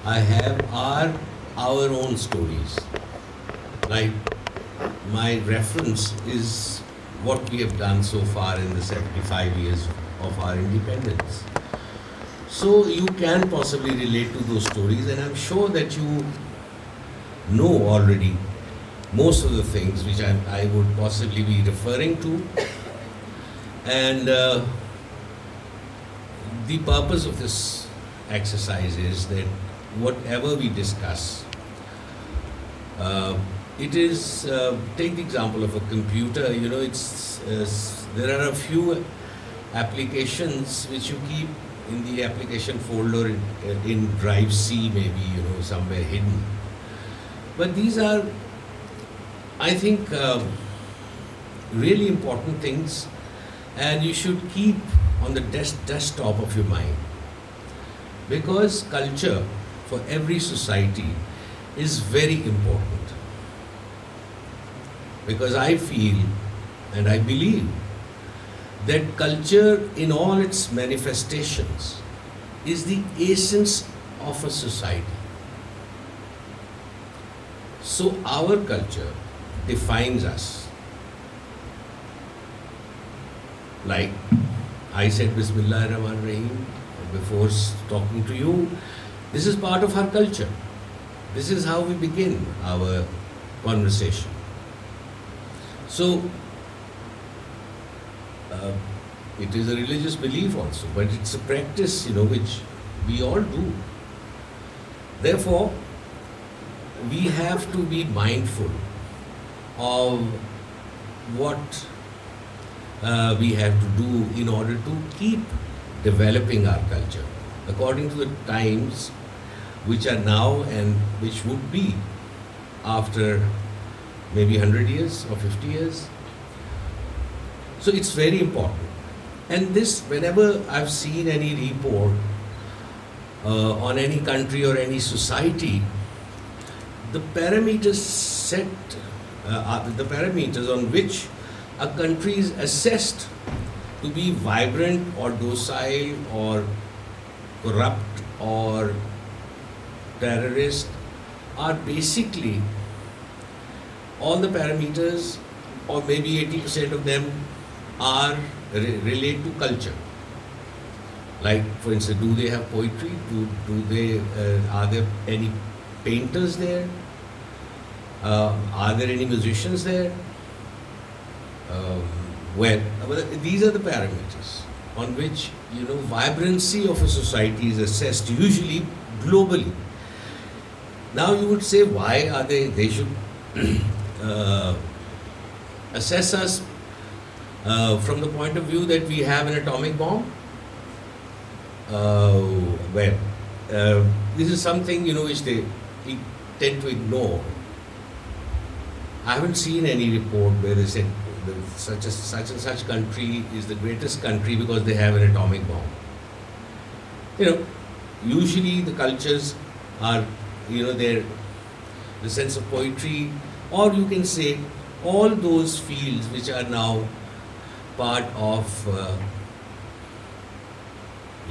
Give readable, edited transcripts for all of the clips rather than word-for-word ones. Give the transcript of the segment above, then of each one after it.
I have are our own stories. Like my reference is what we have done so far in the 75 years of our independence. So you can possibly relate to those stories, and I'm sure that you know already most of the things which I would possibly be referring to. And the purpose of this exercise is that whatever we discuss, uh, it is, take the example of a computer, there are a few applications which you keep in the application folder in Drive C, maybe, somewhere hidden. But these are, I think, really important things, and you should keep on the desktop of your mind, because culture for every society is very important. Because I feel and I believe that culture in all its manifestations is the essence of a society. So our culture defines us. Like I said Bismillah Rahman Rahim before talking to you, this is part of our culture. This is how we begin our conversation. So it is a religious belief also, but it's a practice, which we all do. Therefore, we have to be mindful of what we have to do in order to keep developing our culture according to the times which are now and which would be after maybe 100 years or 50 years. So it's very important. And this, whenever I've seen any report on any country or any society, the parameters set, the parameters on which a country is assessed to be vibrant or docile or corrupt or terrorist are basically all the parameters, or maybe 80% of them are relate to culture. Like, for instance, do they have poetry? Do they are there any painters there? Are there any musicians there? Well, these are the parameters on which vibrancy of a society is assessed, usually globally. Now you would say, why are they should assess us from the point of view that we have an atomic bomb? This is something which they tend to ignore. I haven't seen any report where they said that such and such country is the greatest country because they have an atomic bomb. Usually the cultures are, the sense of poetry, or you can say all those fields which are now part of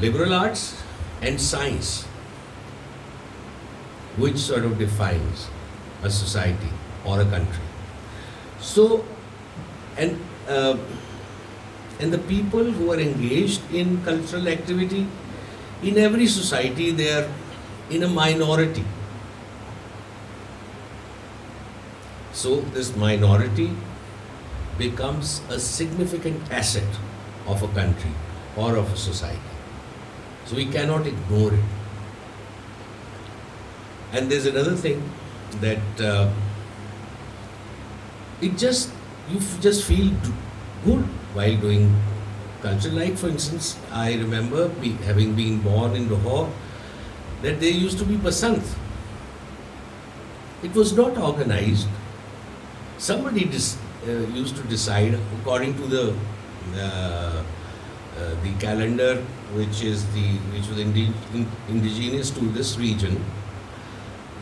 liberal arts and science, which sort of defines a society or a country. So, and the people who are engaged in cultural activity, in every society they are in a minority. So this minority becomes a significant asset of a country or of a society. So we cannot ignore it. And there's another thing that you just feel good while doing culture. Like, for instance, I remember having been born in Lahore, that there used to be Basant. It was not organized. Somebody used to decide according to the calendar which was indigenous to this region.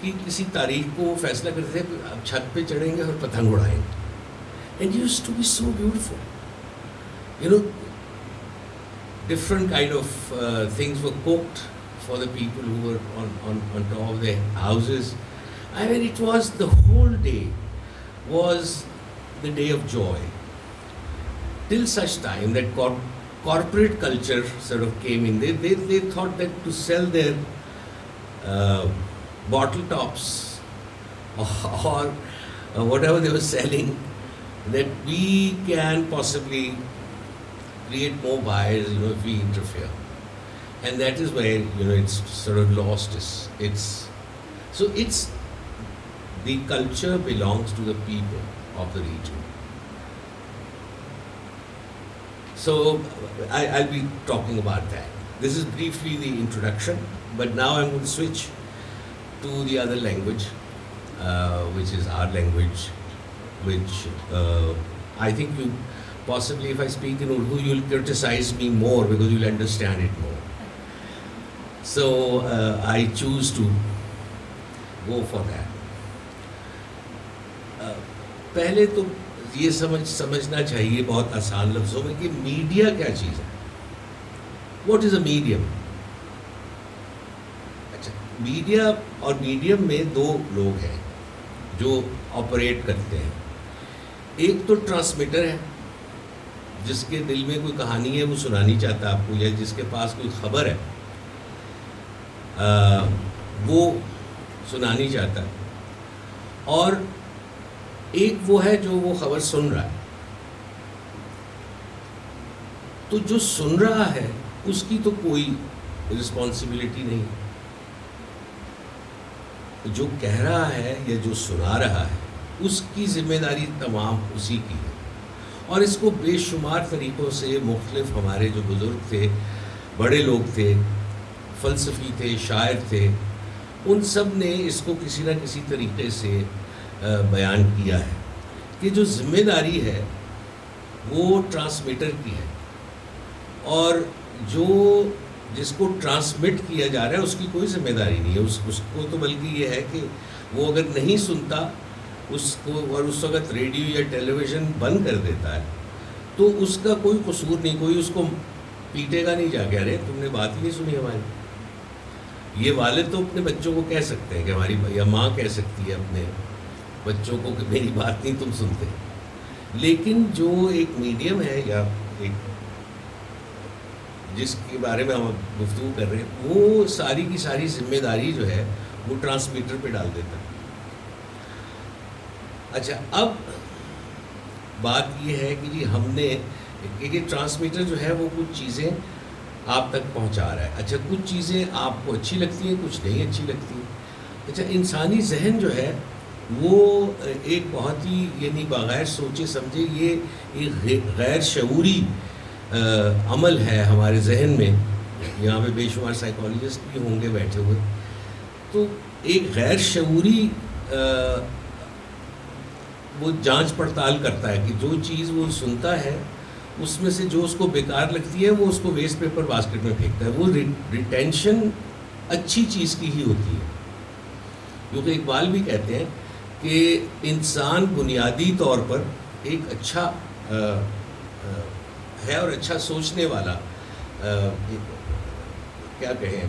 کہ کسی تاریخ کو فیصلہ کرتے تھے اب چھت پہ چڑھیں گے اور پتنگ اڑائیں گے. And used to be so beautiful. You know different kind of things were cooked for the people who were on top of their houses. I mean, it was the whole day was the day of joy. Till such time that corporate culture sort of came in. They thought that to sell their bottle tops or whatever they were selling, that we can possibly create more buyers, if we interfere. And that is where, it's sort of lost its the culture belongs to the people of the region. So I'll be talking about that. This is briefly the introduction, but now I'm going to switch to the other language, which is our language, which I think you possibly, if I speak in Urdu, you'll criticize me more because you'll understand it more. So I choose to go for that. پہلے تو یہ سمجھنا چاہیے بہت آسان لفظوں میں کہ میڈیا کیا چیز ہے. What is a medium? اچھا، میڈیا اور میڈیم میں دو لوگ ہیں جو آپریٹ کرتے ہیں. ایک تو ٹرانسمیٹر ہے جس کے دل میں کوئی کہانی ہے وہ سنانی چاہتا ہے آپ کو، یا جس کے پاس کوئی خبر ہے وہ سنانی چاہتا ہے. اور ایک وہ ہے جو وہ خبر سن رہا ہے. تو جو سن رہا ہے اس کی تو کوئی رسپانسبلٹی نہیں. جو کہہ رہا ہے یا جو سنا رہا ہے اس کی ذمہ داری تمام اسی کی ہے. اور اس کو بے شمار طریقوں سے مختلف ہمارے جو بزرگ تھے، بڑے لوگ تھے، فلسفی تھے، شاعر تھے، ان سب نے اس کو کسی نہ کسی طریقے سے بیان کیا ہے کہ جو ذمہ داری ہے وہ ٹرانسمیٹر کی ہے، اور جس کو ٹرانسمٹ کیا جا رہا ہے اس کی کوئی ذمہ داری نہیں ہے. اس کو تو بلکہ یہ ہے کہ وہ اگر نہیں سنتا اس کو اور اس وقت ریڈیو یا ٹیلی ویژن بند کر دیتا ہے تو اس کا کوئی قصور نہیں. کوئی اس کو پیٹے گا نہیں جا کے، ارے تم نے بات ہی نہیں سنی ہماری. یہ والد تو اپنے بچوں کو کہہ سکتے ہیں کہ ہماری، یا ماں کہہ سکتی ہے اپنے بچوں کو کہ میری بات نہیں تم سنتے. لیکن جو ایک میڈیم ہے یا ایک جس کے بارے میں ہم گفتگو کر رہے ہیں، وہ ساری کی ساری ذمہ داری جو ہے وہ ٹرانسمیٹر پہ ڈال دیتا ہے. اچھا، اب بات یہ ہے کہ جی ہم نے کہ ٹرانسمیٹر جو ہے وہ کچھ چیزیں آپ تک پہنچا رہا ہے. اچھا، کچھ چیزیں آپ کو اچھی لگتی ہیں، کچھ نہیں اچھی لگتی ہیں. اچھا، انسانی ذہن جو ہے وہ ایک بہت ہی، یعنی بغیر سوچے سمجھے یہ ایک غیر شعوری عمل ہے ہمارے ذہن میں. یہاں پہ بے شمار سائیکالوجسٹ بھی ہوں گے بیٹھے ہوئے. تو ایک غیر شعوری وہ جانچ پڑتال کرتا ہے کہ جو چیز وہ سنتا ہے اس میں سے جو اس کو بیکار لگتی ہے وہ اس کو ویسٹ پیپر باسکٹ میں پھینکتا ہے. وہ ریٹینشن اچھی چیز کی ہی ہوتی ہے. کیونکہ اقبال بھی کہتے ہیں کہ انسان بنیادی طور پر ایک اچھا ہے اور اچھا سوچنے والا کیا کہیں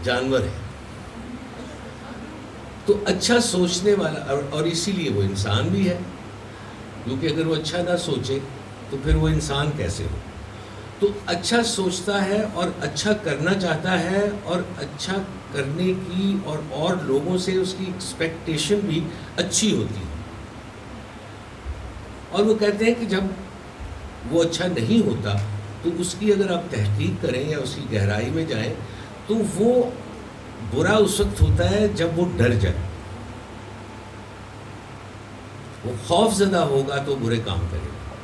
جانور ہے. تو اچھا سوچنے والا، اور اسی لیے وہ انسان بھی ہے، کیونکہ اگر وہ اچھا نہ سوچے تو پھر وہ انسان کیسے ہو. تو اچھا سوچتا ہے اور اچھا کرنا چاہتا ہے، اور اچھا کرنے کی اور لوگوں سے اس کی ایکسپیکٹیشن بھی اچھی ہوتی ہے. اور وہ کہتے ہیں کہ جب وہ اچھا نہیں ہوتا تو اس کی اگر آپ تحقیق کریں یا اس کی گہرائی میں جائیں تو وہ برا اس وقت ہوتا ہے جب وہ ڈر جائے. وہ خوف زدہ ہوگا تو برے کام کرے گا.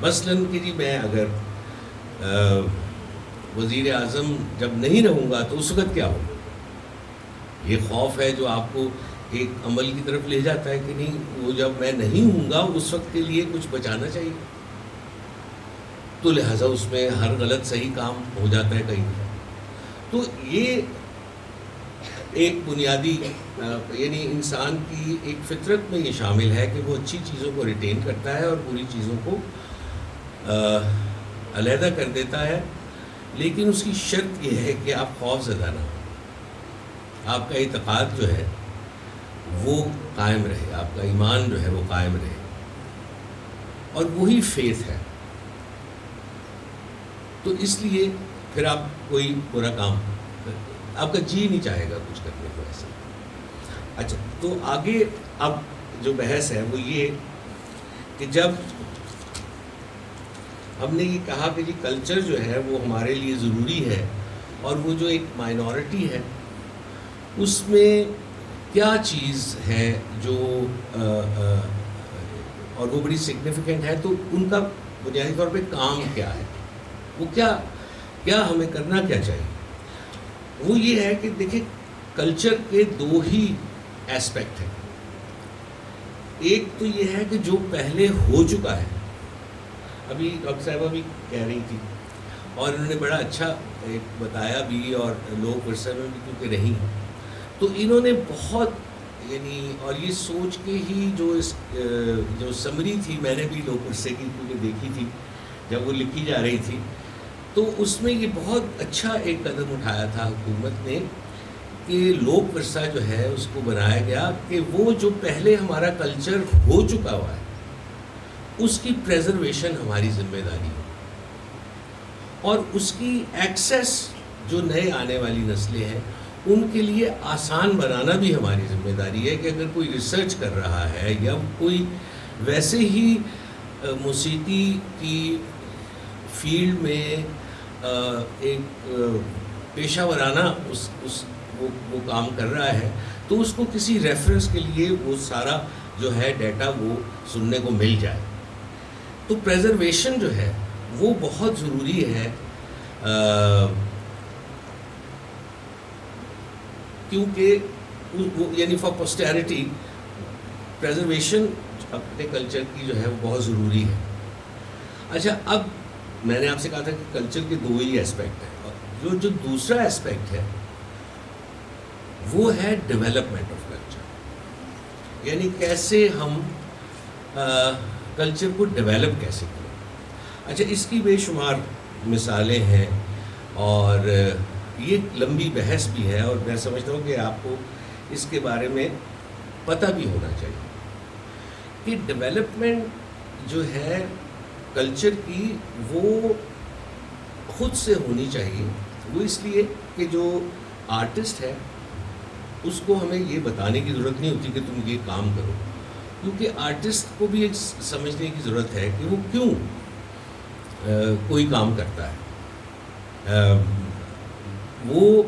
مثلاً کہ جی میں اگر وزیر اعظم جب نہیں رہوں گا تو اس وقت کیا ہوگا. یہ خوف ہے جو آپ کو ایک عمل کی طرف لے جاتا ہے کہ نہیں، وہ جب میں نہیں ہوں گا اس وقت کے لیے کچھ بچانا چاہیے. تو لہٰذا اس میں ہر غلط صحیح کام ہو جاتا ہے کہیں. تو یہ ایک بنیادی یعنی انسان کی ایک فطرت میں یہ شامل ہے کہ وہ اچھی چیزوں کو ریٹین کرتا ہے اور بری چیزوں کو علیحدہ کر دیتا ہے، لیکن اس کی شرط یہ ہے کہ آپ خوف زدہ نہ ہوں، آپ کا اعتقاد جو ہے وہ قائم رہے، آپ کا ایمان جو ہے وہ قائم رہے، اور وہی فیتھ ہے۔ تو اس لیے پھر آپ کوئی برا کام، آپ کا جی نہیں چاہے گا کچھ کرنے کو ایسا۔ اچھا، تو آگے اب جو بحث ہے وہ یہ کہ جب ہم نے یہ کہا کہ جی کلچر جو ہے وہ ہمارے لیے ضروری ہے، اور وہ جو ایک مائنورٹی ہے اس میں کیا چیز ہے جو اور وہ بڑی سگنیفیکنٹ ہے، تو ان کا بنیادی طور پہ کام کیا ہے، وہ کیا ہمیں کرنا کیا چاہیے؟ وہ یہ ہے کہ دیکھیں کلچر کے دو ہی ایسپیکٹ ہیں۔ ایک تو یہ ہے کہ جو پہلے ہو چکا ہے، ابھی ڈاکٹر صاحبہ بھی کہہ رہی تھی اور انہوں نے بڑا اچھا ایک بتایا بھی، اور لوگ ورثہ میں بھی کیونکہ رہی ہیں، تو انہوں نے بہت یعنی اور یہ سوچ کے ہی جو سمری تھی، میں نے بھی لوگ ورثے کی کیونکہ دیکھی تھی جب وہ لکھی جا رہی تھی، تو اس میں یہ بہت اچھا ایک قدم اٹھایا تھا حکومت نے کہ لوک ورثہ جو ہے اس کو بنایا گیا کہ وہ جو پہلے ہمارا کلچر ہو چکا ہوا ہے اس کی پریزرویشن ہماری ذمہ داری ہے، اور اس کی ایکسیس جو نئے آنے والی نسلیں ہیں ان کے لیے آسان بنانا بھی ہماری ذمہ داری ہے، کہ اگر کوئی ریسرچ کر رہا ہے یا کوئی ویسے ہی موسیقی کی فیلڈ میں ایک پیشہ ورانہ وہ کام کر رہا ہے، تو اس کو کسی ریفرنس کے لیے وہ سارا جو ہے ڈیٹا وہ سننے کو مل جائے۔ تو پریزرویشن جو ہے وہ بہت ضروری ہے، کیونکہ یعنی فار پوسٹیرٹی پریزرویشن اپنے کلچر کی جو ہے وہ بہت ضروری ہے۔ اچھا، اب میں نے آپ سے کہا تھا کہ کلچر کے دو ہی ایسپیکٹ ہیں، جو دوسرا ایسپیکٹ ہے وہ ہے ڈیولپمنٹ آف کلچر، یعنی کیسے ہم کلچر کو ڈیولپ کیسے کریں۔ اچھا، اس کی بے شمار مثالیں ہیں اور یہ لمبی بحث بھی ہے، اور میں سمجھتا ہوں کہ آپ کو اس کے بارے میں پتہ بھی ہونا چاہیے کہ ڈیولپمنٹ جو ہے کلچر کی وہ خود سے ہونی چاہیے۔ وہ اس لیے کہ جو آرٹسٹ ہے اس کو ہمیں یہ بتانے کی ضرورت نہیں ہوتی کہ تم یہ کام کرو، کیونکہ آرٹسٹ کو بھی ایک سمجھنے کی ضرورت ہے کہ وہ کیوں کوئی کام کرتا ہے۔ وہ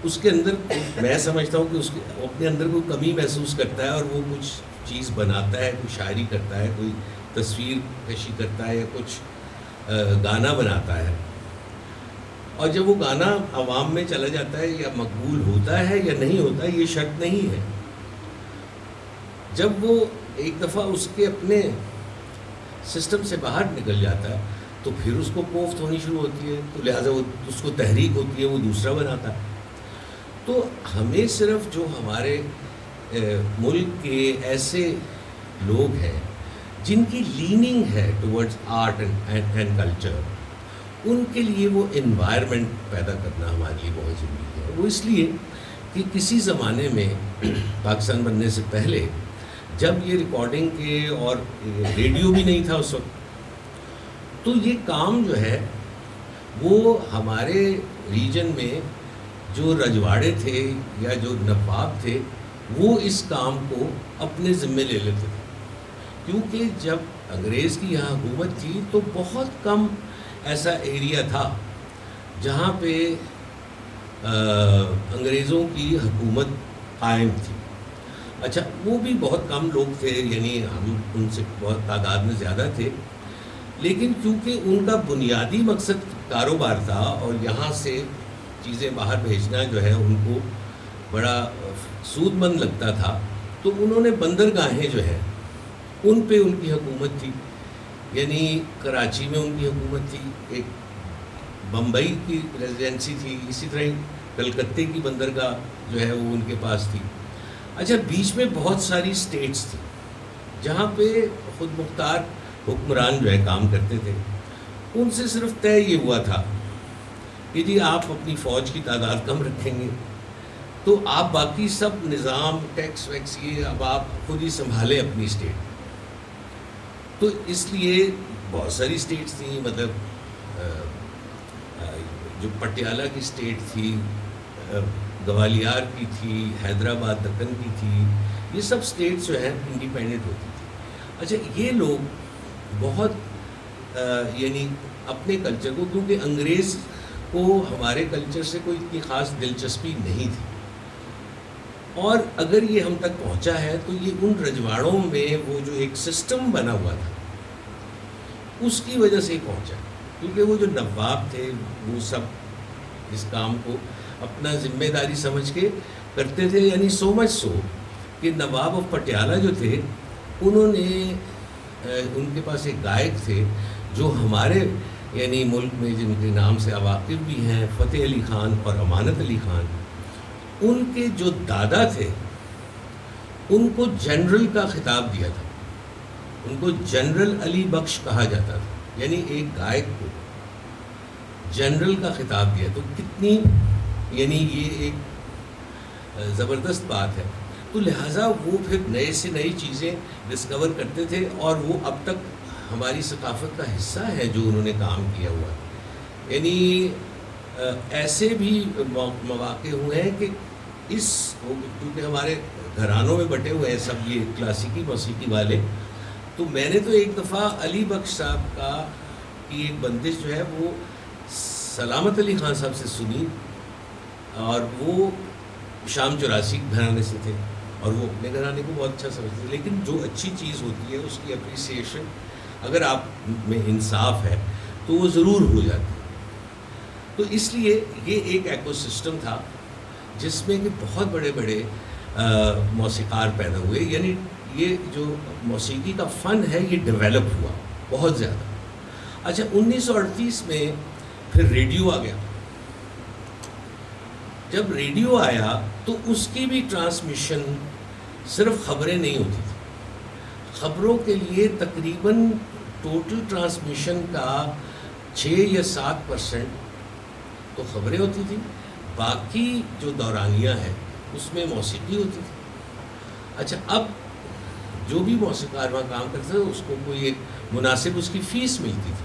اس کے اندر میں سمجھتا ہوں کہ اس کے اپنے اندر کوئی کمی محسوس کرتا ہے، اور وہ کچھ چیز بناتا ہے، کوئی شاعری کرتا ہے، کوئی تصویر کشی کرتا ہے، یا کچھ گانا بناتا ہے، اور جب وہ گانا عوام میں چلا جاتا ہے یا مقبول ہوتا ہے یا نہیں ہوتا یہ شرط نہیں ہے، جب وہ ایک دفعہ اس کے اپنے سسٹم سے باہر نکل جاتا ہے تو پھر اس کو کوفت ہونی شروع ہوتی ہے، تو لہٰذا وہ اس کو تحریک ہوتی ہے، وہ دوسرا بناتا ہے۔ تو ہمیں صرف جو ہمارے ملک کے ایسے لوگ ہیں جن کی لیننگ ہے ٹورڈز آرٹ اینڈ کلچر، ان کے لیے وہ انوائرمنٹ پیدا کرنا ہمارے لیے بہت ضروری ہے۔ وہ اس لیے کہ کسی زمانے میں پاکستان بننے سے پہلے جب یہ ریکارڈنگ کے اور ریڈیو بھی نہیں تھا اس وقت، تو یہ کام جو ہے وہ ہمارے ریجن میں جو رجواڑے تھے یا جو نواب تھے وہ اس کام کو اپنے ذمے لے لیتے تھے، کیونکہ جب انگریز کی یہاں حکومت تھی تو بہت کم ایسا ایریا تھا جہاں پہ انگریزوں کی حکومت قائم تھی۔ اچھا، وہ بھی بہت کم لوگ تھے، یعنی ہم ان سے بہت تعداد میں زیادہ تھے، لیکن کیونکہ ان کا بنیادی مقصد کاروبار تھا اور یہاں سے چیزیں باہر بھیجنا جو ہے ان کو بڑا سود مند لگتا تھا، تو انہوں نے بندرگاہیں جو ہے ان پہ ان کی حکومت تھی، یعنی کراچی میں ان کی حکومت تھی، ایک بمبئی کی ریزیڈنسی تھی، اسی طرح کلکتے کی بندرگاہ جو ہے وہ ان کے پاس تھی. اچھا بیچ میں بہت ساری اسٹیٹس تھی جہاں پہ خود مختار حکمران جو ہے کام کرتے تھے. ان سے صرف طے یہ ہوا تھا کہ جی آپ اپنی فوج کی تعداد کم رکھیں گے تو آپ باقی سب نظام ٹیکس ویکس یہ اب آپ خود ہی سنبھالیں اپنی اسٹیٹ. تو اس لیے بہت ساری اسٹیٹس تھیں، مطلب جو پٹیالہ کی اسٹیٹ تھی، گوالیار کی تھی، حیدرآباد دکن کی تھی، یہ سب اسٹیٹس جو ہیں انڈیپینڈنٹ ہوتی تھی. اچھا یہ لوگ بہت یعنی اپنے کلچر کو، کیونکہ انگریز کو ہمارے کلچر سے کوئی اتنی خاص دلچسپی نہیں تھی، اور اگر یہ ہم تک پہنچا ہے تو یہ ان رجواڑوں میں وہ جو ایک سسٹم بنا ہوا تھا اس کی وجہ سے ہی پہنچا، کیونکہ وہ جو نواب تھے وہ سب اس کام کو اپنا ذمہ داری سمجھ کے کرتے تھے. یعنی سو مچ سو کہ نواب آف پٹیالہ جو تھے انہوں نے ان کے پاس ایک گائک تھے جو ہمارے یعنی ملک میں جن کے نام سے واقف بھی ہیں، فتح علی خان اور امانت علی خان. ان کے جو دادا تھے ان کو جنرل کا خطاب دیا تھا، ان کو جنرل علی بخش کہا جاتا تھا. یعنی ایک گائک کو جنرل کا خطاب دیا، تو کتنی یعنی یہ ایک زبردست بات ہے. تو لہٰذا وہ پھر نئے سے نئی چیزیں ڈسکور کرتے تھے، اور وہ اب تک ہماری ثقافت کا حصہ ہے جو انہوں نے کام کیا ہوا. یعنی ایسے بھی مواقع ہوئے ہیں کہ کیونکہ ہمارے گھرانوں میں بٹے ہوئے ہیں سب یہ کلاسیکی موسیقی والے. تو میں نے تو ایک دفعہ علی بخش صاحب کی ایک بندش جو ہے وہ سلامت علی خان صاحب سے سنی، اور وہ شام 84 گھرانے سے تھے اور وہ اپنے گھرانے کو بہت اچھا سمجھتے تھے. لیکن جو اچھی چیز ہوتی ہے اس کی اپریسیشن اگر آپ میں انصاف ہے تو وہ ضرور ہو جاتی ہے. تو اس لیے یہ ایک ایکو سسٹم تھا جس میں کہ بہت بڑے بڑے موسیقار پیدا ہوئے. یعنی یہ جو موسیقی کا فن ہے یہ ڈیولپ ہوا بہت زیادہ. اچھا 1938 میں پھر ریڈیو آ گیا. جب ریڈیو آیا تو اس کی بھی ٹرانسمیشن صرف خبریں نہیں ہوتی تھی. خبروں کے لیے تقریباً ٹوٹل ٹرانسمیشن کا 6 یا 7% تو خبریں ہوتی تھیں، باقی جو دورانیہ ہے اس میں موسیقی ہوتی تھی. اچھا اب جو بھی موسیقار وہاں کام کرتا تھا اس کو کوئی ایک مناسب اس کی فیس ملتی تھی.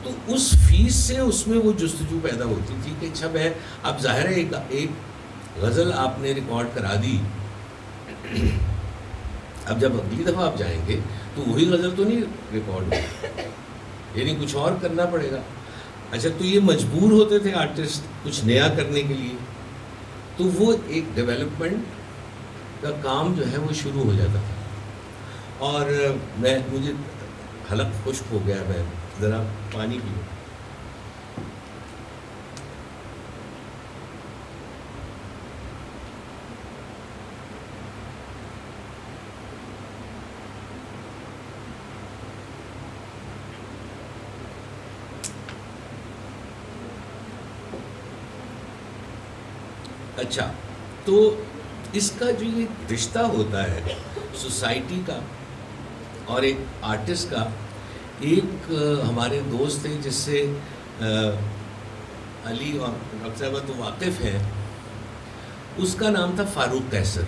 تو اس فیس سے اس میں وہ جستجو پیدا ہوتی تھی کہ اچھا میں اب ظاہر ہے ایک غزل آپ نے ریکارڈ کرا دی، اب جب اگلی دفعہ آپ جائیں گے تو وہی غزل تو نہیں ریکارڈ ہوگی، یعنی کچھ اور کرنا پڑے گا. اچھا تو یہ مجبور ہوتے تھے آرٹسٹ کچھ نیا کرنے کے لیے، تو وہ ایک ڈیولپمنٹ کا کام جو ہے وہ شروع ہو جاتا تھا. اور مجھے حلق خشک ہو گیا، میں ذرا پانی پیوں. اچھا تو اس کا جو یہ رشتہ ہوتا ہے سوسائٹی کا اور ایک آرٹسٹ کا، ایک ہمارے دوست تھے جس سے علی اور ڈاکٹر صاحبہ تو واقف ہیں، اس کا نام تھا فاروق قیصر.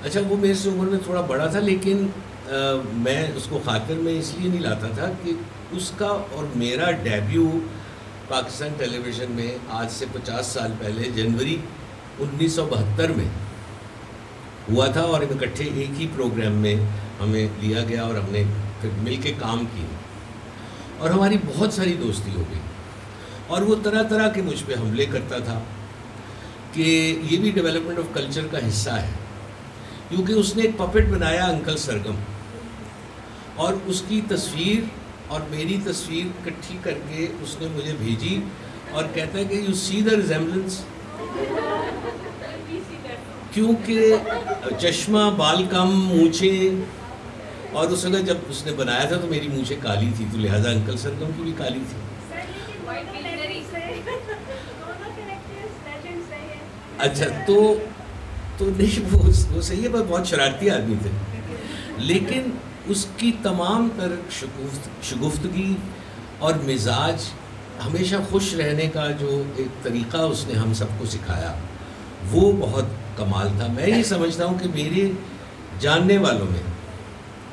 اچھا وہ میرے سے عمر میں تھوڑا بڑا تھا، لیکن میں اس کو خاطر میں اس لیے نہیں لاتا تھا کہ اس کا اور میرا ڈیبیو پاکستان ٹیلی ویژن میں آج سے 50 سال پہلے جنوری 1972 میں ہوا تھا، اور اکٹھے ایک ہی پروگرام میں ہمیں لیا گیا اور ہم نے پھر مل کے کام کیا اور ہماری بہت ساری دوستی ہو گئی. اور وہ طرح طرح کے مجھ پہ حملے کرتا تھا کہ یہ بھی ڈیولپمنٹ آف کلچر کا حصہ ہے، کیونکہ اس نے ایک پپٹ بنایا انکل سرگم، اور اس کی تصویر اور میری تصویر اکٹھی کر کے اس نے مجھے بھیجی اور کہتا ہے کہ یو سی دا ریزیمبلنس، کیونکہ چشمہ، بال کم، مونچھیں، اور اس وقت جب اس نے بنایا تھا تو میری مونچھیں کالی تھی، تو لہٰذا انکل سرگم کی بھی کالی تھی. اچھا تو نہیں وہ صحیح ہے، بہت شرارتی آدمی تھے، لیکن اس کی تمام تر شگفتگی اور مزاج، ہمیشہ خوش رہنے کا جو ایک طریقہ اس نے ہم سب کو سکھایا، وہ بہت کمال تھا. میں یہ سمجھتا ہوں کہ میرے جاننے والوں میں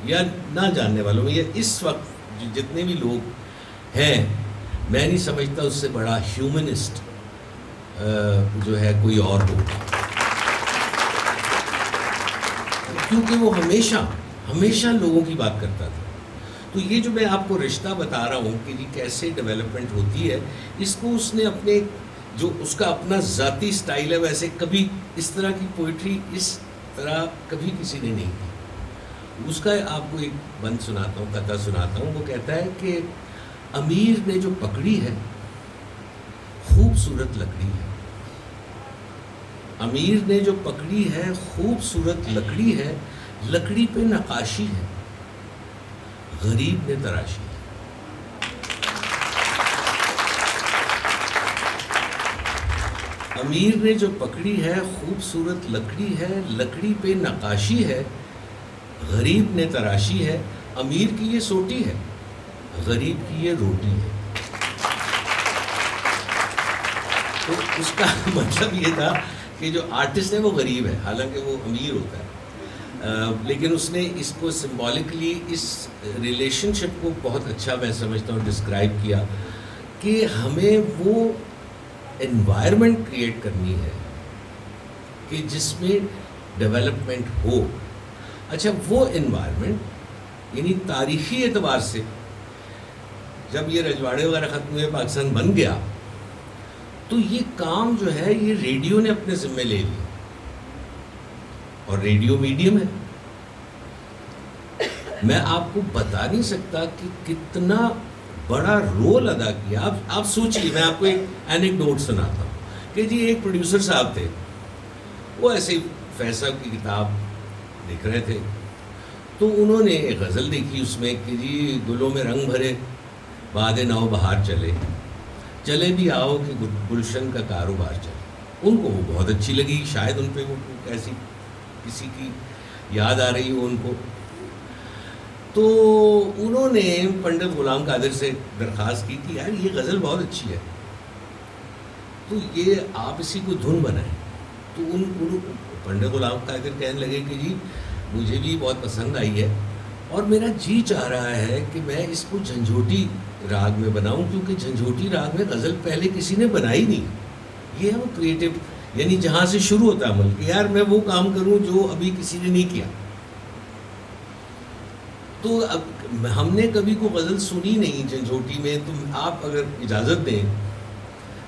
یا نہ جاننے والوں میں، یا اس وقت جتنے بھی لوگ ہیں، میں نہیں سمجھتا اس سے بڑا ہیومنسٹ جو ہے کوئی اور ہو، کیونکہ وہ ہمیشہ لوگوں کی بات کرتا تھا. تو یہ جو میں آپ کو رشتہ بتا رہا ہوں کہ جی کیسے ڈیولپمنٹ ہوتی ہے، اس کو اس نے اپنے جو اس کا اپنا ذاتی سٹائل ہے، ویسے کبھی اس طرح کی پوئٹری اس طرح کبھی کسی نے نہیں کی. اس کا آپ کو ایک بند سناتا ہوں، قطعہ سناتا ہوں. وہ کہتا ہے کہ امیر نے جو پکڑی ہے خوبصورت لکڑی ہے، امیر نے جو پکڑی ہے خوبصورت لکڑی ہے، لکڑی پہ نقاشی ہے، غریب نے تراشی ہے. امیر نے جو پکڑی ہے خوبصورت لکڑی ہے، لکڑی پہ نقاشی ہے، غریب نے تراشی ہے. امیر کی یہ سوٹی ہے، غریب کی یہ روٹی ہے. تو اس کا مطلب یہ تھا کہ جو آرٹسٹ ہے وہ غریب ہے، حالانکہ وہ امیر ہوتا ہے، لیکن اس نے اس کو سمبولکلی اس ریلیشن شپ کو بہت اچھا میں سمجھتا ہوں ڈسکرائب کیا کہ ہمیں وہ انوائرمنٹ کریٹ کرنی ہے کہ جس میں ڈیولپمنٹ ہو. اچھا، وہ انوائرمنٹ یعنی تاریخی اعتبار سے جب یہ رجواڑے وغیرہ ختم ہوئے، پاکستان بن گیا، تو یہ کام جو ہے یہ ریڈیو نے اپنے ذمہ لے لیا، اور ریڈیو میڈیم ہے. میں آپ کو بتا نہیں سکتا کہ کتنا بڑا رول ادا کیا. آپ سوچیے، میں آپ کو ایک اینیکڈوٹ سناتا ہوں کہ جی ایک پروڈیوسر صاحب تھے، وہ ایسے ہی فیصل کی کتاب دیکھ رہے تھے، تو انہوں نے ایک غزل دیکھی اس میں کہ جی گلوں میں رنگ بھرے باد نو بہار چلے، چلے بھی آؤ کہ گلشن کا کاروبار چلے. ان کو وہ بہت اچھی لگی، شاید ان پہ وہ ایسی کسی کی یاد آ رہی ہو ان کو. تو انہوں نے پنڈت غلام قادر سے درخواست کی کہ یار یہ غزل بہت اچھی ہے، تو یہ آپ اسی کو دھن بنائیں. تو پنڈت غلام قادر کہنے لگے کہ جی مجھے بھی بہت پسند آئی ہے، اور میرا جی چاہ رہا ہے کہ میں اس کو جھنجھوٹی راگ میں بناؤں، کیونکہ جھنجھوٹی راگ میں غزل پہلے کسی نے بنائی نہیں. یہ ہے وہ کریٹو، یعنی جہاں سے شروع ہوتا ہے عمل کہ یار میں وہ کام کروں جو ابھی کسی نے نہیں کیا. تو اب ہم نے کبھی کوئی غزل سنی نہیں جھنجھوٹی میں، تو آپ اگر اجازت دیں،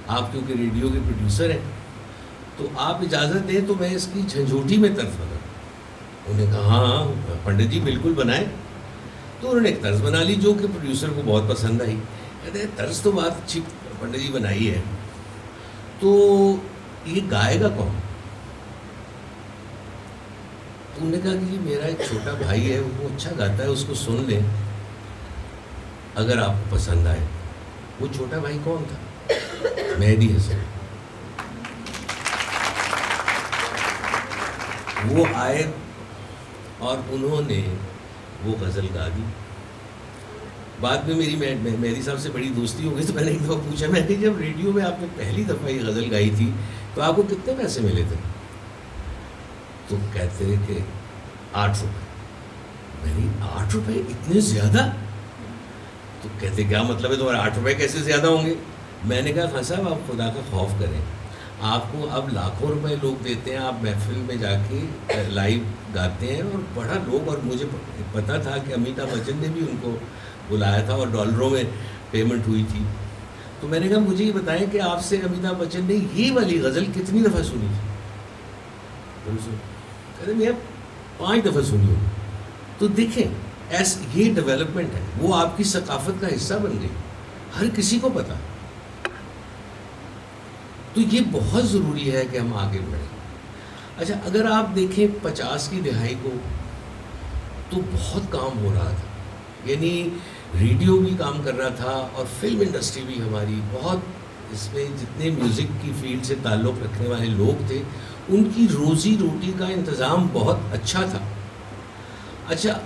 آپ کیونکہ ریڈیو کے پروڈیوسر ہیں، تو آپ اجازت دیں تو میں اس کی جھنجھوٹی میں طرز بناؤں. انہوں نے کہا ہاں پنڈت جی بالکل بنائیں. تو انہوں نے ایک طرز بنا لی جو کہ پروڈیوسر کو بہت پسند آئی. کہتے ہیں طرز تو بات اچھی پنڈت جی بنائی ہے، تو یہ گائے گا کون؟ تو انہوں نے کہا کہ جی میرا ایک چھوٹا بھائی ہے، وہ اچھا گاتا ہے، اس کو سن لیں اگر آپ کو پسند آئے. وہ چھوٹا بھائی کون تھا؟ مہدی حسن. وہ آئے اور انہوں نے وہ غزل گا دی. بعد میں میری مہدی صاحب سے بڑی دوستی ہو گئی، تو میں نے ایک دفعہ پوچھا، میں کہ جب ریڈیو میں آپ نے پہلی دفعہ یہ غزل گائی تھی تو آپ کو کتنے پیسے ملے تھے؟ تو کہتے ہیں کہ 8 روپے. میں نے 8 روپے اتنے زیادہ؟ تو کہتے کیا مطلب ہے تمہارے 8 روپے کیسے زیادہ ہوں گے؟ میں نے کہا خان صاحب آپ خدا کا خوف کریں، آپ کو اب لاکھوں روپے لوگ دیتے ہیں، آپ محفل میں جا کے لائیو گاتے ہیں، اور بڑا لوگ، اور مجھے پتا تھا کہ امیتابھ بچن نے بھی ان کو بلایا تھا اور ڈالروں میں پیمنٹ ہوئی تھی. تو میں نے کہا مجھے یہ بتائیں کہ آپ سے امیتابھ بچن نے یہ والی غزل کتنی دفعہ سنی تھی؟ کہتے میں 5 دفعہ سنی ہوگی. تو دیکھیں یہ ڈیولپمنٹ ہے، وہ آپ کی ثقافت کا حصہ بن گئی، ہر کسی کو پتا. تو یہ بہت ضروری ہے کہ ہم آگے بڑھیں. اچھا اگر آپ دیکھیں 50 کی دہائی کو، تو بہت کام ہو رہا تھا، یعنی ریڈیو بھی کام کر رہا تھا اور فلم انڈسٹری بھی ہماری بہت اس میں جتنے میوزک کی فیلڈ سے تعلق رکھنے والے لوگ تھے ان کی روزی روٹی کا انتظام بہت اچھا تھا. اچھا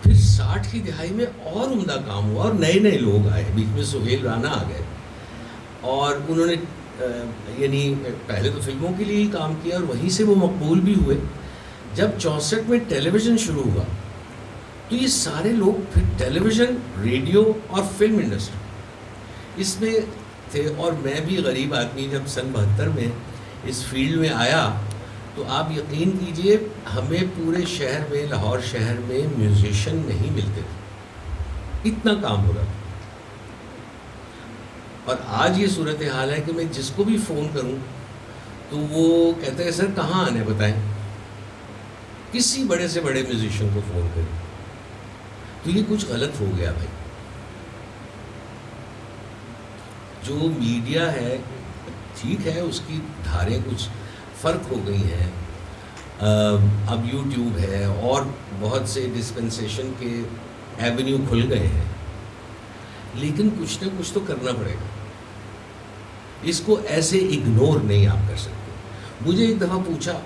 پھر 60 کی دہائی میں اور عمدہ کام ہوا اور نئے نئے لوگ آئے, بیچ میں سہیل رانا آ گئے اور انہوں نے یعنی پہلے تو فلموں کے لیے ہی کام کیا اور وہیں سے وہ مقبول بھی ہوئے. جب 64 میں ٹیلی ویژن شروع ہوا تو یہ سارے لوگ پھر ٹیلی ویژن, ریڈیو اور فلم انڈسٹری اس میں تھے. اور میں بھی غریب آدمی جب سن 72 میں اس فیلڈ میں آیا تو آپ یقین کیجئے ہمیں پورے شہر میں, لاہور شہر میں میوزیشین نہیں ملتے تھے, اتنا کام ہو رہا تھا. اور آج یہ صورتحال ہے کہ میں جس کو بھی فون کروں تو وہ کہتے ہیں سر کہاں آنے بتائیں, کسی بڑے سے بڑے میوزیشین کو فون کریں. تو یہ کچھ غلط ہو گیا بھائی. جو میڈیا ہے ٹھیک ہے, اس کی دھاریں کچھ فرق ہو گئی ہیں, اب یوٹیوب ہے اور بہت سے ڈسپنسیشن کے ایونیو کھل گئے ہیں, لیکن کچھ نہ کچھ تو کرنا پڑے گا. اس کو ایسے اگنور نہیں آپ کر سکتے. مجھے ایک دفعہ پوچھا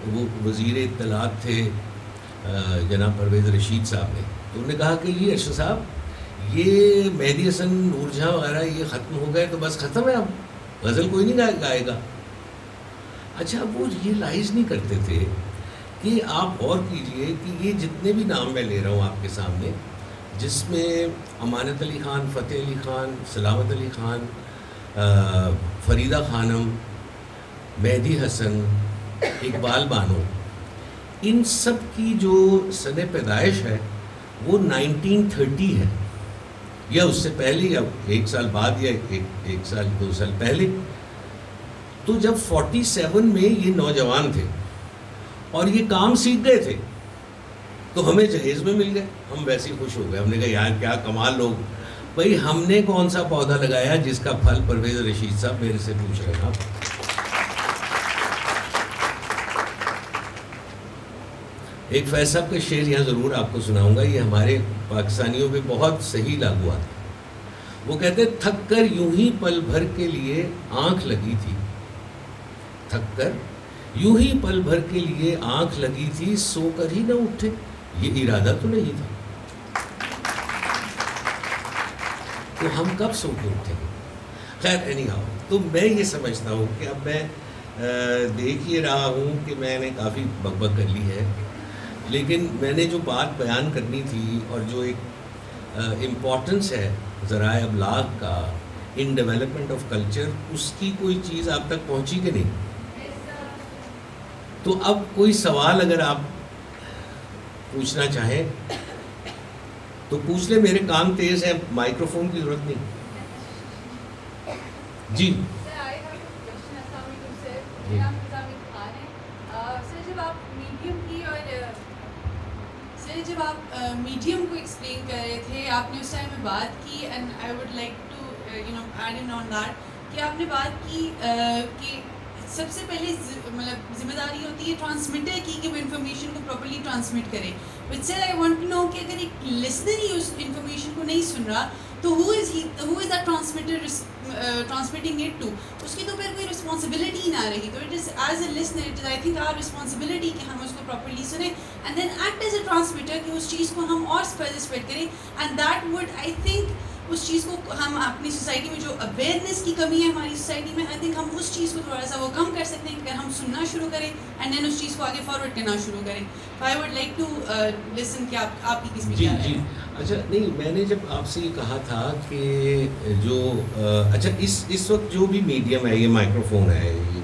وہ وزیر اطلاعات تھے جناب پرویز رشید صاحب نے, تو انہوں نے کہا کہ یہ ارشد صاحب یہ مہدی حسن نور جہاں وغیرہ یہ ختم ہو گئے تو بس ختم ہے, اب غزل کوئی نہیں گائے گا. اچھا وہ ریئلائز نہیں کرتے تھے کہ آپ غور کیجئے کہ یہ جتنے بھی نام میں لے رہا ہوں آپ کے سامنے, جس میں امانت علی خان, فتح علی خان, سلامت علی خان, فریدہ خانم, مہدی حسن, اقبال بانو, ان سب کی جو سن پیدائش ہے وہ 1930 ہے یا اس سے پہلے یا ایک سال بعد یا ایک سال 2 سال پہلے. تو جب 47 میں یہ نوجوان تھے اور یہ کام سیکھ گئے تھے تو ہمیں جہیز میں مل گئے, ہم ویسے ہی خوش ہو گئے. ہم نے کہا یار کیا کمال لوگ. بھائی ہم نے کون سا پودا لگایا جس کا پھل پرویز رشید صاحب میرے سے پوچھ رہے ہیں آپ. ایک فیض صاحب کا شعر یہاں ضرور آپ کو سناؤں گا, یہ ہمارے پاکستانیوں پہ بہت صحیح لاگو آتا. وہ کہتے تھک کر یوں ہی پل بھر کے لیے آنکھ لگی تھی, تھک کر یوں ہی پل بھر کے لیے آنکھ لگی تھی, سو کر ہی نہ اٹھے یہ ارادہ تو نہیں تھا. تو ہم کب سو کے اٹھیں گے؟ خیر اینی ہاؤ, تو میں یہ سمجھتا ہوں کہ اب میں دیکھ یہ رہا ہوں کہ میں نے کافی بک بک کر لی ہے, لیکن میں نے جو بات بیان کرنی تھی اور جو ایک امپورٹنس ہے ذرائع ابلاغ کا ان ڈیولپمنٹ آف کلچر, اس کی کوئی چیز آپ تک پہنچی کہ نہیں؟ تو اب کوئی سوال اگر آپ پوچھنا چاہیں تو پوچھ لیں, میرے کان تیز ہیں, مائکرو فون کی ضرورت نہیں. جی جب آپ میڈیم کو ایکسپلین کر رہے تھے, آپ نے اس ٹائم میں بات کی, and I would like to add in on that, کہ آپ نے بات کی کہ سب سے پہلے مطلب ذمہ داری ہوتی ہے ٹرانسمیٹر کی کہ وہ انفارمیشن کو پراپرلی ٹرانسمٹ کرے. But sir I want to know کہ اگر ایک لسنر ہی اس انفارمیشن کو نہیں سن رہا تو who is that transmitter transmitting it to, اس کی تو پھر کوئی رسپانسبلٹی نہ رہی. تو it is as a listener it is I think our responsibility کہ ہم اس کو پراپرلی سنیں and then act as a transmitter کہ اس چیز کو ہم اور فیض اسپریڈ کریں. And that would I think اس چیز کو ہم اپنی سوسائٹی میں جو اویئرنیس کی کمی ہے ہماری سوسائٹی میں, آئی تھنک ہم اس چیز کو تھوڑا سا وہ کم کر سکتے ہیں کہ اگر ہم سننا شروع کریں اینڈ دین اس چیز کو آگے فارورڈ کرنا شروع کریں. تو I would like to listen کہ آپ کی کس میں کیا ہے. اچھا نہیں, میں نے جب آپ سے یہ کہا تھا کہ جو اچھا اس وقت جو بھی میڈیم ہے, یہ مائکرو فون ہے, یہ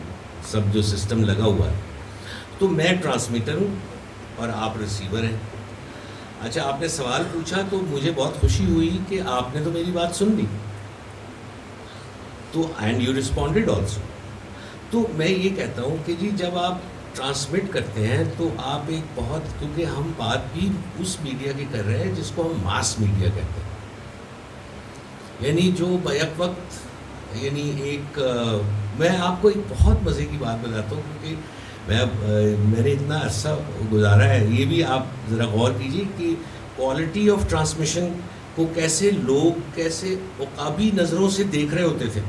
سب جو سسٹم لگا ہوا ہے, تو میں ٹرانسمیٹر ہوں اور آپ ریسیور ہیں. اچھا آپ نے سوال پوچھا تو مجھے بہت خوشی ہوئی کہ آپ نے تو میری بات سن لی, تو اینڈ یو ریسپونڈیڈ آلسو. تو میں یہ کہتا ہوں کہ جی جب آپ ٹرانسمٹ کرتے ہیں تو آپ ایک بہت, کیونکہ ہم بات بھی اس میڈیا کی کر رہے ہیں جس کو ہم ماس میڈیا کہتے ہیں, یعنی جو بیک وقت, یعنی ایک میں آپ کو ایک بہت مزے کی بات بتاتا ہوں, کیونکہ میں نے اتنا عرصہ گزارا ہے, یہ بھی آپ ذرا غور کیجیے کہ کوالٹی آف ٹرانسمیشن کو کیسے لوگ کیسے عقابی نظروں سے دیکھ رہے ہوتے تھے.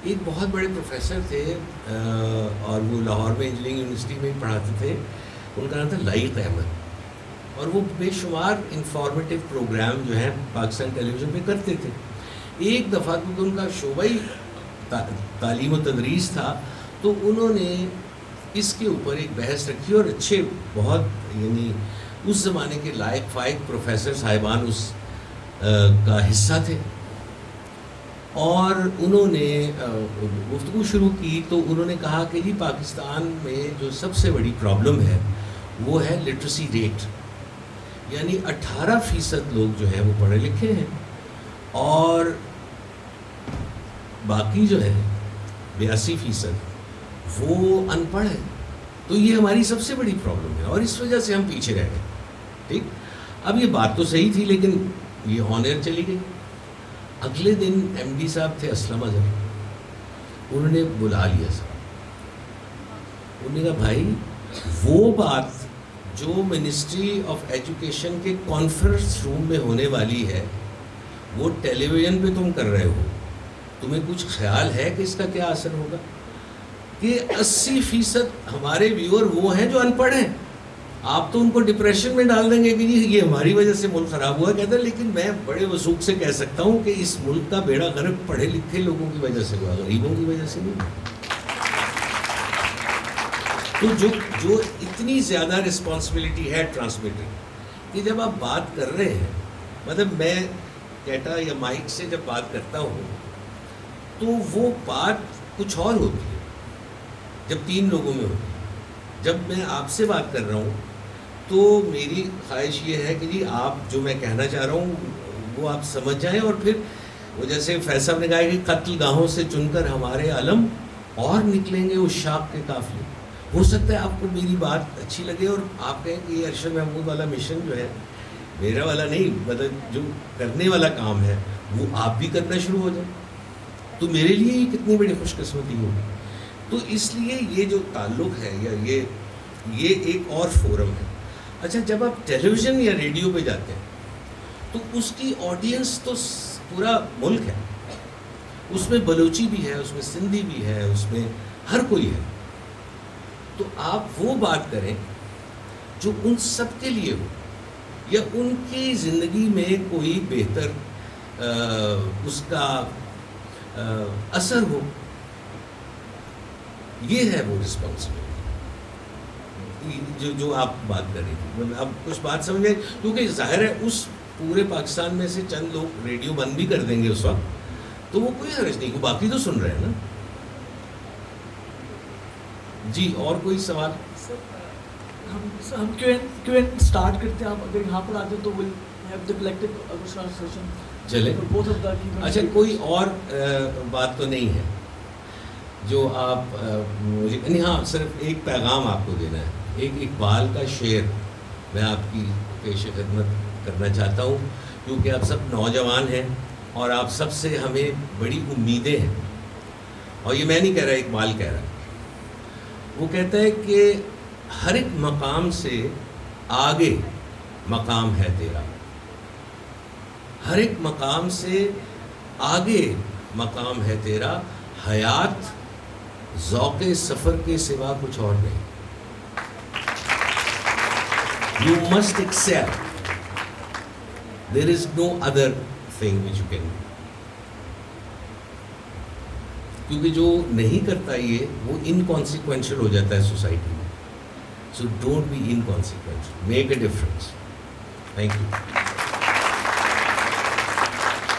ایک بہت بڑے پروفیسر تھے اور وہ لاہور میں انجینئرنگ یونیورسٹی میں پڑھاتے تھے, ان کا نام تھا لائق احمد, اور وہ بے شمار انفارمیٹیو پروگرام جو ہیں پاکستان ٹیلی ویژن پہ کرتے تھے. ایک دفعہ کیونکہ ان کا شعبہ ہی تعلیم و تدریس تھا, تو انہوں نے اس کے اوپر ایک بحث رکھی, اور اچھے بہت یعنی اس زمانے کے لائق فائق پروفیسر صاحبان اس کا حصہ تھے, اور انہوں نے گفتگو شروع کی. تو انہوں نے کہا کہ جی پاکستان میں جو سب سے بڑی پرابلم ہے وہ ہے لٹریسی ریٹ, یعنی 18% لوگ جو ہیں وہ پڑھے لکھے ہیں اور باقی جو ہے 82% وہ ان پڑھ ہیں. تو یہ ہماری سب سے بڑی پرابلم ہے اور اس وجہ سے ہم پیچھے رہ گئے. ٹھیک, اب یہ بات تو صحیح تھی لیکن یہ آن ایئر چلی گئی. اگلے دن ایم ڈی صاحب تھے اسلم اظہر, انہوں نے بلا لیا صاحب, انہوں نے کہا بھائی وہ بات جو منسٹری آف ایجوکیشن کے کانفرنس روم میں ہونے والی ہے وہ ٹیلی ویژن پہ تم کر رہے ہو, تمہیں کچھ خیال ہے کہ اس کا کیا اثر ہوگا؟ کہ 80% ہمارے ویور وہ ہیں جو ان پڑھ ہیں, آپ تو ان کو ڈپریشن میں ڈال دیں گے کہ جی یہ ہماری وجہ سے ملک خراب ہوا. کہتا ہے لیکن میں بڑے وثوق سے کہہ سکتا ہوں کہ اس ملک کا بیڑا غرق پڑھے لکھے لوگوں کی وجہ سے ہوا, غریبوں کی وجہ سے نہیں. تو جو اتنی زیادہ رسپانسبلٹی ہے ٹرانسمیٹر کہ جب آپ بات کر رہے ہیں, مطلب میں کیٹا یا مائک سے جب بات کرتا ہوں تو وہ بات کچھ اور ہوتی ہے جب 3 لوگوں میں ہوتی ہے. جب میں آپ سے بات کر رہا ہوں تو میری خواہش یہ ہے کہ جی آپ جو میں کہنا چاہ رہا ہوں وہ آپ سمجھ جائیں, اور پھر وہ جیسے فیض صاحب نے کہا کہ قتل گاہوں سے چن کر ہمارے علم اور نکلیں گے اس شاخ کے قافلے. ہو سکتا ہے آپ کو میری بات اچھی لگے اور آپ کہیں کہ یہ ارشد محمود والا مشن جو ہے میرا والا نہیں, مطلب جو کرنے والا کام ہے وہ آپ بھی کرنا شروع ہو جائے, تو میرے لیے یہ کتنی بڑی خوش قسمتی ہوگی. تو اس لیے یہ جو تعلق ہے یا یہ ایک اور فورم ہے. اچھا, جب آپ ٹیلی ویژن یا ریڈیو پہ جاتے ہیں تو اس کی آڈینس تو پورا ملک ہے, اس میں بلوچی بھی ہے, اس میں سندھی بھی ہے, اس میں ہر کوئی ہے. تو آپ وہ بات کریں جو ان سب کے لیے ہو یا ان کی زندگی میں کوئی بہتر اس کا اثر ہو. یہ ہے وہ رسپانسبلٹی جو آپ بات کر رہی تھی. اب کچھ بات سمجھ میں, کیونکہ ظاہر ہے اس پورے پاکستان میں سے چند لوگ ریڈیو بند بھی کر دیں گے اس وقت, تو وہ کوئی حرج نہیں, وہ باقی تو سن رہے ہیں نا. جی اور کوئی سوال؟ ہم کیو این اسٹارٹ کرتے ہیں, آپ اگر یہاں پر آتے تو will have the collective session. چلے, اچھا کوئی اور بات تو نہیں ہے جو آپ مجھے نہیں, ہاں صرف ایک پیغام آپ کو دینا ہے. ایک اقبال کا شعر میں آپ کی پیش خدمت کرنا چاہتا ہوں, کیونکہ آپ سب نوجوان ہیں اور آپ سب سے ہمیں بڑی امیدیں ہیں. اور یہ میں نہیں کہہ رہا, اقبال کہہ رہا ہے. وہ کہتا ہے کہ ہر ایک مقام سے آگے مقام ہے تیرا, ہر ایک مقام سے آگے مقام ہے تیرا, حیات ذوق سفر کے سوا کچھ اور نہیں. You must accept there is no other thing which you can do. کیونکہ جو نہیں کرتا یہ وہ انکانسیکوینشل ہو جاتا ہے سوسائٹی میں. So don't be inconsequential, make a difference. Thank you.